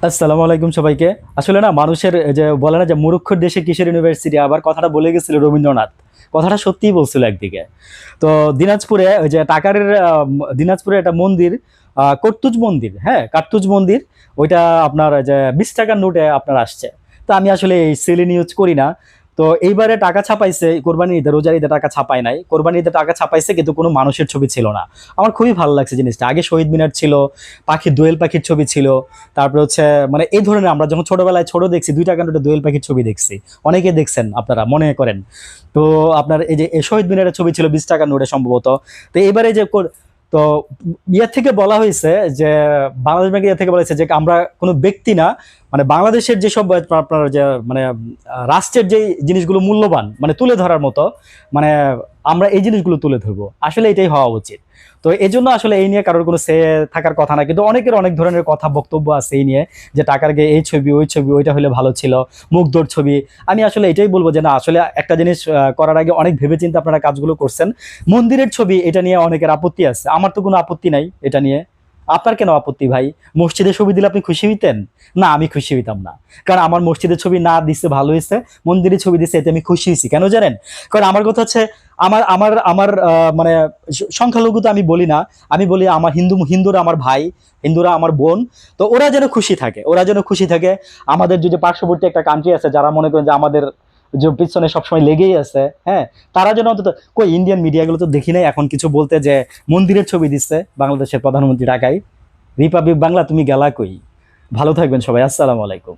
আসসালামু আলাইকুম সবাইকে। আসলে না মানুষের যে বলে না যে মূর্খর দেশে কিসের ইউনিভার্সিটি, আবার কথাটা বলে গেছিল রবীন্দ্রনাথ। কথাটা সত্যিই বলছিল একদিকে। তো দিনাজপুরে ওই যে টাকারের দিনাজপুরে একটা মন্দির, কর্তুজ মন্দির, হ্যাঁ কার্তুজ মন্দির। ওইটা আপনার যে 20 টাকার নোটে আপনার আসছে। তো আমি আসলে এই সিলি নিউজ করি না। তো এইবারে টাকা ছাপাইছে কোরবানি ঈদে, রোজার ঈদে টাকা ছাপায় নাই, কোরবানি ঈদে টাকা ছাপাইছে কিন্তু কোনো মানুষের ছবি ছিল না। আমার খুবই ভালো লাগছে জিনিসটা। আগে শহীদ মিনার ছিল, দোয়েল পাখির ছবি ছিল। তারপরে হচ্ছে মানে এই ধরনের আমরা যখন ছোটবেলায় ছোট দেখছি 2 টাকা নোটে দোয়েল পাখির ছবি দেখছি, অনেকে দেখছেন আপনারা মনে করেন। তো আপনার এই যে এই শহীদ মিনারের ছবি ছিল 20 টাকার নোটে সম্ভবত। তো এবারে যে তো ইয়ার থেকে বলা হয়েছে যে বাংলাদেশ ব্যাংকের ইয়ার থেকে বলা হয়েছে যে আমরা কোনো ব্যক্তি না, মানে বাংলাদেশের যেসব আপনার যে মানে রাষ্ট্রের যে জিনিসগুলো মূল্যবান মানে তুলে ধরার মতো, মানে আমরা এই জিনিসগুলো তুলে ধরবো, আসলে এটাই হওয়া উচিত। তো এই জন্য আসলে এই নিয়ে কারোর কোনো সে থাকার কথা না, কিন্তু অনেকের অনেক ধরনের কথা বক্তব্য আছে এই নিয়ে, যে টাকার গে এই ছবি ওই ছবি ওইটা হলে ভালো ছিল, মুগ্ধর ছবি। আমি আসলে এটাই বলবো যে না, আসলে একটা জিনিস করার আগে অনেক ভেবেচিন্তে আপনারা কাজগুলো করছেন। মন্দিরের ছবি এটা নিয়ে অনেকের আপত্তি আছে, আমার তো কোনো আপত্তি নাই এটা নিয়ে। আপনার কেন আপত্তি ভাই? মসজিদের ছবি দিলে আপনি খুশি হইতেন? না, আমি খুশি হইতাম না। কারণ আমার মসজিদের ছবি না দিচ্ছে ভালো হয়েছে, মন্দিরের ছবি দিচ্ছে এতে আমি খুশি হয়েছি। কেন জানেন? কারণ আমার কথা হচ্ছে আমার আমার আমার মানে সংখ্যালঘু তো আমি বলি না, আমি বলি আমার হিন্দুরা আমার ভাই, হিন্দুরা আমার বোন। তো ওরা যেন খুশি থাকে, ওরা যেন খুশি থাকে। আমাদের যে পার্শ্ববর্তী একটা কান্ট্রি আছে যারা মনে করেন যে আমাদের যে পিছনে সবসময় লেগেই আছে, হ্যাঁ, তারা যেন অন্তত কই ইন্ডিয়ান মিডিয়াগুলো তো দেখি নাই এখন কিছু বলতে যে মন্দিরের ছবি দিচ্ছে বাংলাদেশের প্রধানমন্ত্রী ঢাকায়। রিপাবলিক বাংলা তুমি গেলা কই? ভালো থাকবেন সবাই, আসসালামু আলাইকুম।